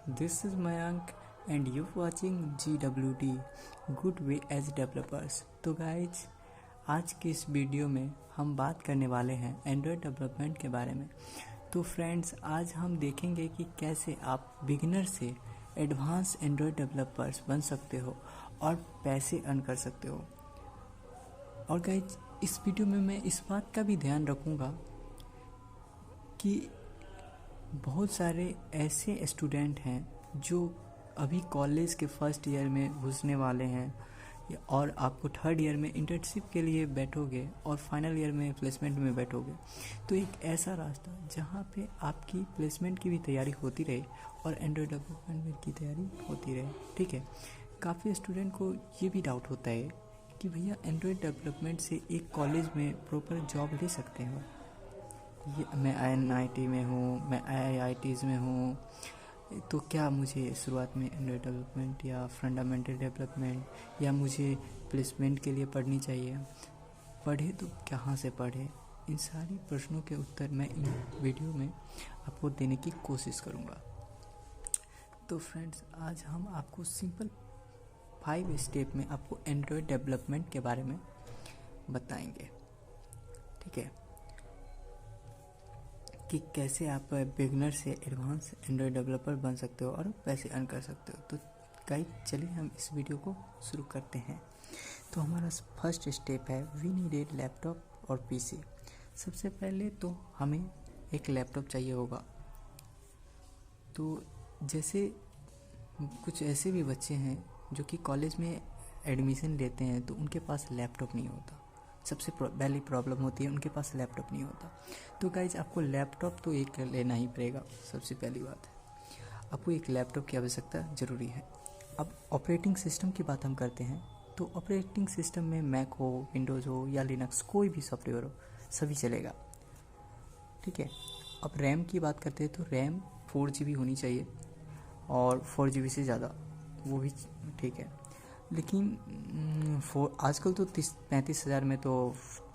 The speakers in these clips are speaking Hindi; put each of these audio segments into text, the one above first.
This is Mayank and you watching GWD Good Way as Developers। तो गाइज आज की इस वीडियो में हम बात करने वाले हैं एंड्रॉयड डेवलपमेंट के बारे में। तो फ्रेंड्स आज हम देखेंगे कि कैसे आप बिगिनर से एडवांस एंड्रॉयड डेवलपर्स बन सकते हो और पैसे अर्न कर सकते हो। और गाइज इस वीडियो में मैं इस बात का भी ध्यान रखूँगा कि बहुत सारे ऐसे स्टूडेंट हैं जो अभी कॉलेज के फर्स्ट ईयर में घुसने वाले हैं और आपको थर्ड ईयर में इंटर्नशिप के लिए बैठोगे और फाइनल ईयर में प्लेसमेंट में बैठोगे। तो एक ऐसा रास्ता जहाँ पे आपकी प्लेसमेंट की भी तैयारी होती रहे और एंड्रॉयड डेवलपमेंट की तैयारी होती रहे। ठीक है, काफ़ी स्टूडेंट को ये भी डाउट होता है कि भैया एंड्रॉयड डेवलपमेंट से एक कॉलेज में प्रॉपर जॉब ले सकते हो। ये मैं NIT में हूँ, मैं IITs में हूँ, तो क्या मुझे शुरुआत में एंड्रॉयड डेवलपमेंट या फंडामेंटल डेवलपमेंट या मुझे प्लेसमेंट के लिए पढ़नी चाहिए? पढ़े तो कहाँ से पढ़े? इन सारी प्रश्नों के उत्तर मैं इन वीडियो में आपको देने की कोशिश करूँगा। तो फ्रेंड्स आज हम आपको सिंपल 5 स्टेप में आपको एंड्रॉयड डेवलपमेंट के बारे में बताएंगे। ठीक है, कि कैसे आप बिगनर से एडवांस एंड्रॉयड डेवलपर बन सकते हो और पैसे अर्न कर सकते हो। तो गाइस चलिए हम इस वीडियो को शुरू करते हैं। तो हमारा फर्स्ट स्टेप है वी नीड ए लैपटॉप और PC। सबसे पहले तो हमें एक लैपटॉप चाहिए होगा। तो जैसे कुछ ऐसे भी बच्चे हैं जो कि कॉलेज में एडमिशन लेते हैं तो उनके पास लैपटॉप नहीं होता। सबसे पहली प्रॉब्लम होती है उनके पास लैपटॉप नहीं होता। तो गाइज आपको लैपटॉप तो एक लेना ही पड़ेगा। सबसे पहली बात है आपको एक लैपटॉप की आवश्यकता ज़रूरी है। अब ऑपरेटिंग सिस्टम की बात हम करते हैं तो ऑपरेटिंग सिस्टम में मैक हो, विंडोज़ हो या लिनक्स, कोई भी सॉफ्टवेयर हो सभी चलेगा। ठीक है, अब रैम की बात करते हैं तो रैम 4GB होनी चाहिए और 4GB से ज़्यादा वो भी ठीक है। लेकिन आजकल तो 35,000 में तो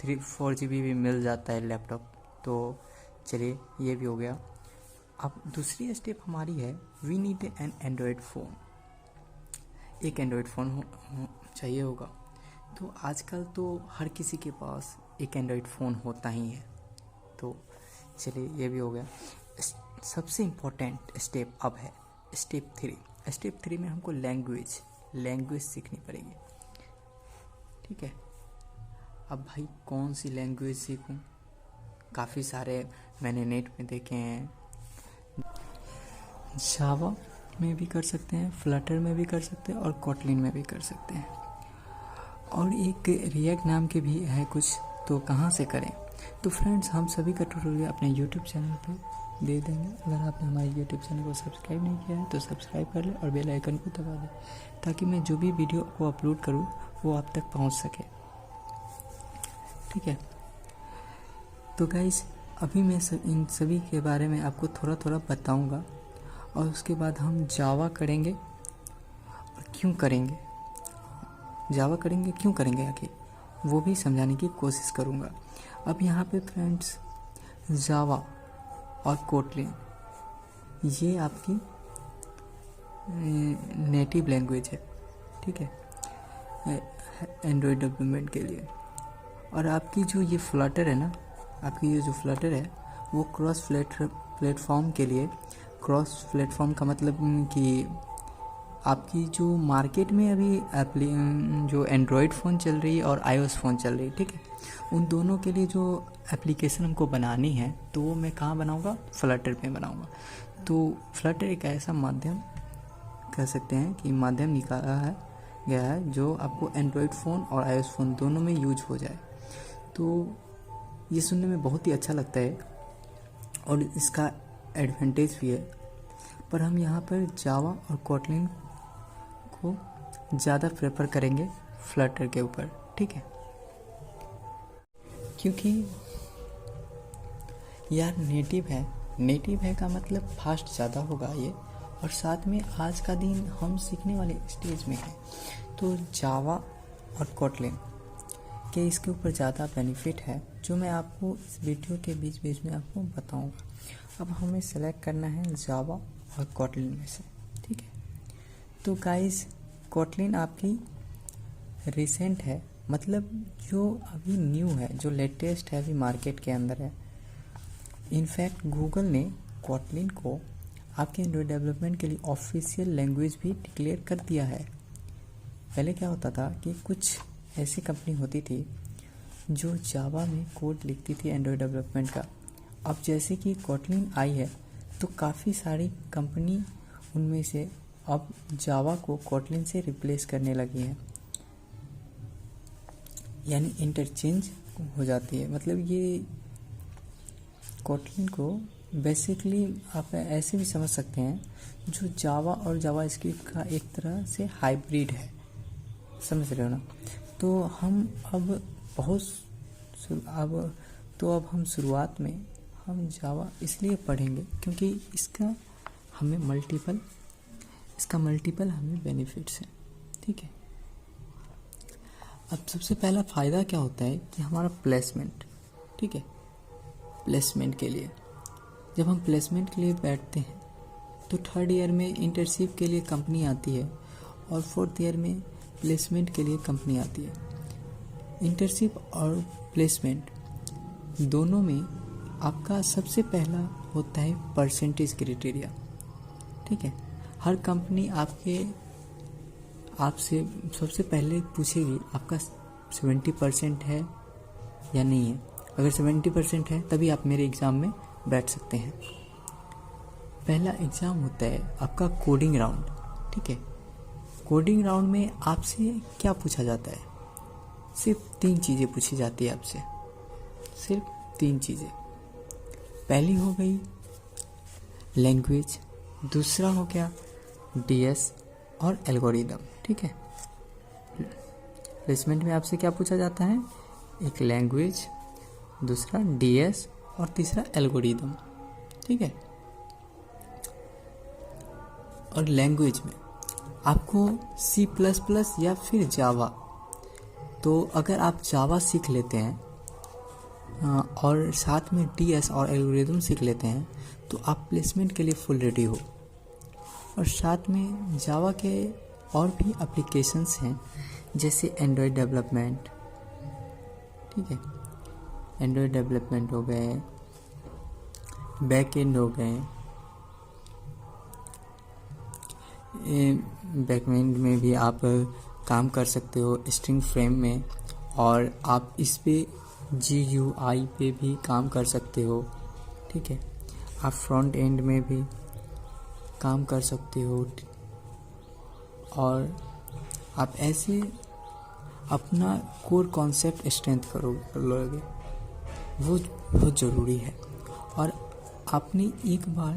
4GB भी मिल जाता है लैपटॉप। तो चलिए ये भी हो गया। अब दूसरी स्टेप हमारी है we need an android phone. एक एंड्रॉयड फ़ोन चाहिए होगा। तो आजकल तो हर किसी के पास एक एंड्रॉयड फ़ोन होता ही है। तो चलिए ये भी हो गया। सबसे इम्पोर्टेंट स्टेप अब है स्टेप 3। स्टेप 3 में हमको लैंग्वेज सीखनी पड़ेगी। ठीक है, अब भाई कौन सी लैंग्वेज सीखूं? काफ़ी सारे मैंने नेट में देखे हैं। जावा में भी कर सकते हैं, फ्लटर में भी कर सकते हैं और कोटलिन में भी कर सकते हैं और एक रिएक्ट नाम के भी है कुछ। तो कहाँ से करें? तो फ्रेंड्स हम सभी का ट्यूटोरियल अपने यूट्यूब चैनल पे दे देंगे। अगर आपने हमारे यूट्यूब चैनल को सब्सक्राइब नहीं किया है तो सब्सक्राइब कर लें और बेल आइकन को दबा दें ताकि मैं जो भी वीडियो को अपलोड करूँ वो आप तक पहुँच सके। ठीक है, तो गाइस अभी मैं इन सभी के बारे में आपको थोड़ा थोड़ा बताऊंगा और उसके बाद हम जावा करेंगे और क्यों करेंगे, जावा करेंगे क्यों करेंगे आखिर वो भी समझाने की कोशिश करूंगा। अब यहाँ पे फ्रेंड्स जावा और कोटलिन ये आपकी नेटिव लैंग्वेज है। ठीक है, एंड्रॉयड डेवलपमेंट के लिए। और आपकी जो ये फ्लटर है ना, आपकी ये जो फ्लटर है वो क्रॉस प्लेटफॉर्म के लिए। क्रॉस प्लेटफॉर्म का मतलब कि आपकी जो मार्केट में अभी जो एंड्रॉयड फ़ोन चल रही है और iOS फ़ोन चल रही है, ठीक है, उन दोनों के लिए जो एप्लीकेशन हमको बनानी है तो वो मैं कहाँ बनाऊँगा? फ्लटर पे बनाऊँगा। तो फ्लटर एक ऐसा माध्यम कह सकते हैं कि माध्यम निकाला गया है जो आपको एंड्रॉयड फ़ोन और iOS फ़ोन दोनों में यूज हो जाए। तो ये सुनने में बहुत ही अच्छा लगता है और इसका एडवांटेज भी है। पर हम यहाँ पर जावा और कोटलिन को ज़्यादा प्रेफर करेंगे फ्लटर के ऊपर। ठीक है, क्योंकि यार नेटिव है का मतलब फास्ट ज़्यादा होगा ये, और साथ में आज का दिन हम सीखने वाले स्टेज में है। तो जावा और कोटलिन के इसके ऊपर ज़्यादा बेनिफिट है जो मैं आपको इस वीडियो के बीच में आपको बताऊंगा। अब हमें सेलेक्ट करना है जावा और कोटलिन में से। तो गाइस कोटलिन आपकी रिसेंट है, मतलब जो अभी न्यू है, जो लेटेस्ट है, अभी मार्केट के अंदर है। इनफैक्ट गूगल ने कोटलिन को आपके एंड्रॉयड डेवलपमेंट के लिए ऑफिशियल लैंग्वेज भी डिक्लेयर कर दिया है। पहले क्या होता था कि कुछ ऐसी कंपनी होती थी जो जावा में कोड लिखती थी एंड्रॉयड डेवलपमेंट का। अब जैसे कि कोटलिन आई है तो काफ़ी सारी कंपनी उनमें से अब जावा को कोटलिन से रिप्लेस करने लगी हैं, यानी इंटरचेंज हो जाती है। मतलब ये कोटलिन को बेसिकली आप ऐसे भी समझ सकते हैं जो जावा और जावा स्क्रिप्ट का एक तरह से हाइब्रिड है, समझ रहे हो ना। तो हम अब शुरुआत में हम जावा इसलिए पढ़ेंगे क्योंकि इसका मल्टीपल हमें बेनिफिट्स हैं, ठीक है। अब सबसे पहला फ़ायदा क्या होता है कि हमारा प्लेसमेंट, ठीक है। प्लेसमेंट के लिए जब हम प्लेसमेंट के लिए बैठते हैं तो 3rd ईयर में इंटर्नशिप के लिए कंपनी आती है और 4th ईयर में प्लेसमेंट के लिए कंपनी आती है। इंटर्नशिप और प्लेसमेंट दोनों में आपका सबसे पहला होता है परसेंटेज क्राइटेरिया, ठीक है। हर कंपनी आपसे सबसे पहले पूछेगी आपका 70% है या नहीं है। अगर 70% है तभी आप मेरे एग्ज़ाम में बैठ सकते हैं। पहला एग्ज़ाम होता है आपका कोडिंग राउंड, ठीक है। कोडिंग राउंड में आपसे क्या पूछा जाता है? सिर्फ 3 चीज़ें पूछी जाती है आपसे, सिर्फ 3 चीज़ें। पहली हो गई लैंग्वेज, दूसरा हो गया डीएस और एल्गोरिदम, ठीक है। प्लेसमेंट में आपसे क्या पूछा जाता है? एक लैंग्वेज, दूसरा डीएस और तीसरा एल्गोरिदम, ठीक है। और लैंग्वेज में आपको C++ या फिर जावा, तो अगर आप जावा सीख लेते हैं और साथ में डीएस और एल्गोरिदम सीख लेते हैं तो आप प्लेसमेंट के लिए फुल रेडी हो। और साथ में जावा के और भी एप्लीकेशंस हैं जैसे एंड्रॉयड डेवलपमेंट, ठीक है। एंड्रॉयड डेवलपमेंट हो गए, बैक एंड हो गए। बैक एंड में भी आप काम कर सकते हो स्ट्रिंग फ्रेम में, और आप इस पे GUI पे भी काम कर सकते हो, ठीक है। आप फ्रंट एंड में भी काम कर सकते हो और आप ऐसे अपना कोर कॉन्सेप्ट स्ट्रेंथ करोगे, वो बहुत ज़रूरी है। और आपने एक बार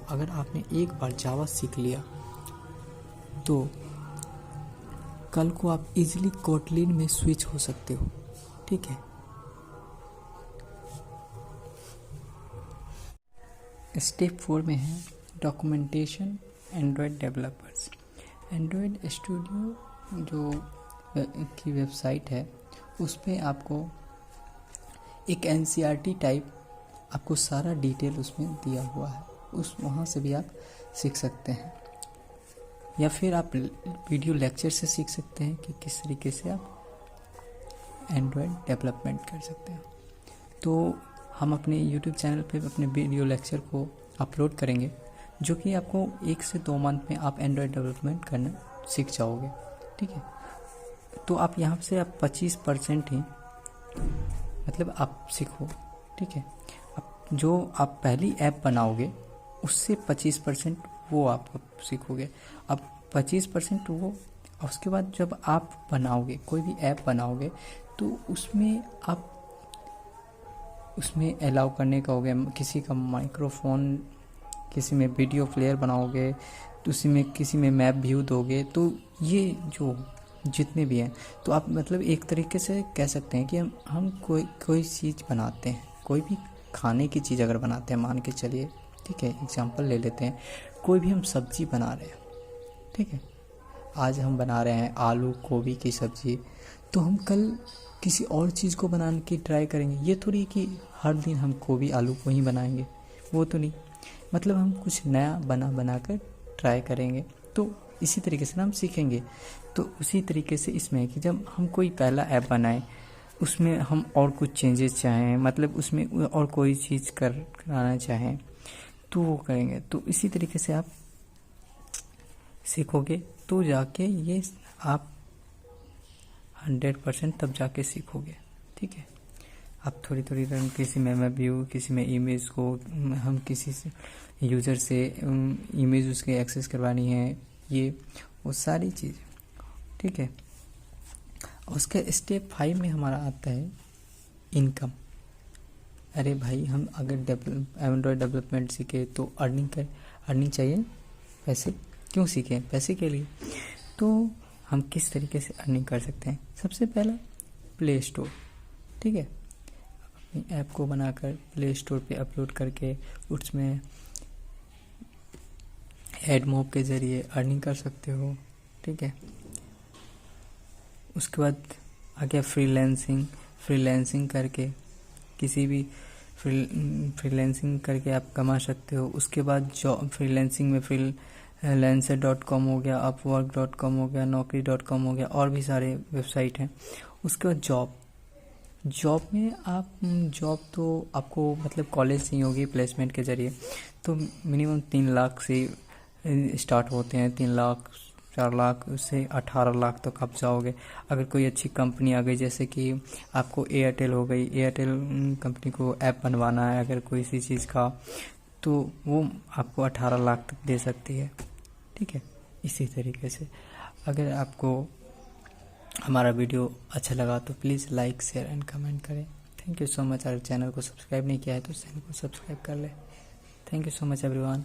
अगर आपने एक बार जावा सीख लिया तो कल को आप इजीली कोटलिन में स्विच हो सकते हो, ठीक है। स्टेप 4 में है documentation Android developers. Android studio जो की वेबसाइट है उस पे आपको एक NCERT टाइप आपको सारा डिटेल उसमें दिया हुआ है, वहाँ से भी आप सीख सकते हैं, या फिर आप वीडियो लेक्चर से सीख सकते हैं कि किस तरीके से आप एंड्रॉयड डेवलपमेंट कर सकते हैं। तो हम अपने YouTube चैनल पे अपने वीडियो लेक्चर को अपलोड करेंगे जो कि आपको 1 से 2 मंथ में आप एंड्रॉयड डेवलपमेंट करना सीख जाओगे, ठीक है। तो आप यहाँ से आप 25% ही मतलब आप सीखो, ठीक है। जो आप पहली ऐप बनाओगे उससे 25% वो आप सीखोगे। अब 25% वो, उसके बाद जब आप बनाओगे कोई भी ऐप बनाओगे तो उसमें अलाउ करने का हो गया, किसी का माइक्रोफोन, किसी में वीडियो प्लेयर बनाओगे तो उसी में किसी में मैप व्यू दोगे, तो ये जो जितने भी हैं तो आप मतलब एक तरीके से कह सकते हैं कि हम कोई चीज़ बनाते हैं, कोई भी खाने की चीज़ अगर बनाते हैं, मान के चलिए, ठीक है, एग्जांपल ले लेते हैं, कोई भी हम सब्जी बना रहे हैं, ठीक है। आज हम बना रहे हैं आलू गोभी की सब्ज़ी, तो हम कल किसी और चीज़ को बनाने की ट्राई करेंगे। ये थोड़ी कि हर दिन हम गोभी आलू को ही बनाएंगे, वो तो नहीं। मतलब हम कुछ नया बना कर ट्राई करेंगे, तो इसी तरीके से हम सीखेंगे। तो उसी तरीके से इसमें है कि जब हम कोई पहला ऐप बनाएं, उसमें हम और कुछ चेंजेस चाहें, मतलब उसमें और कोई चीज़ कराना चाहें तो वो करेंगे। तो इसी तरीके से आप सीखोगे तो जाके ये आप 100% तब जाके सीखोगे। ठीक है, आप थोड़ी थोड़ी रन, किसी में व्यू, किसी में इमेज को हम किसी से यूज़र से इमेज उसके एक्सेस करवानी है, ये वो सारी चीज़। ठीक है, उसके स्टेप 5 में हमारा आता है इनकम। अरे भाई, हम अगर एंड्रॉयड डेवलपमेंट सीखे तो अर्निंग चाहिए, पैसे क्यों सीखें? पैसे के लिए। तो हम किस तरीके से अर्निंग कर सकते हैं? सबसे पहला प्ले स्टोर। ठीक है, अपनी ऐप को बनाकर प्ले स्टोर पे अपलोड करके उसमें एडमॉब के ज़रिए अर्निंग कर सकते हो। ठीक है, उसके बाद आ गया फ्रीलांसिंग करके किसी भी फ्रीलांसिंग करके आप कमा सकते हो। उसके बाद जॉब, फ्रीलांसिंग में freelancer.com हो गया, upwork.com हो गया, naukri.com हो गया, और भी सारे वेबसाइट हैं। उसके बाद जॉब में आप तो आपको मतलब कॉलेज से ही होगी प्लेसमेंट के ज़रिए। तो मिनिमम 3 लाख से स्टार्ट होते हैं, 3 लाख 4 लाख से 18 लाख तक आप जाओगे। अगर कोई अच्छी कंपनी आ गई, जैसे कि आपको एयरटेल हो गई, एयरटेल कंपनी को ऐप बनवाना है अगर कोई सी चीज़ का, तो वो आपको 18 लाख तक दे सकती है। ठीक है, इसी तरीके से अगर आपको हमारा वीडियो अच्छा लगा तो please like, share and comment करें। Thank you so much. अगर चैनल को सब्सक्राइब नहीं किया है तो चैनल को सब्सक्राइब कर ले। Thank you so much everyone.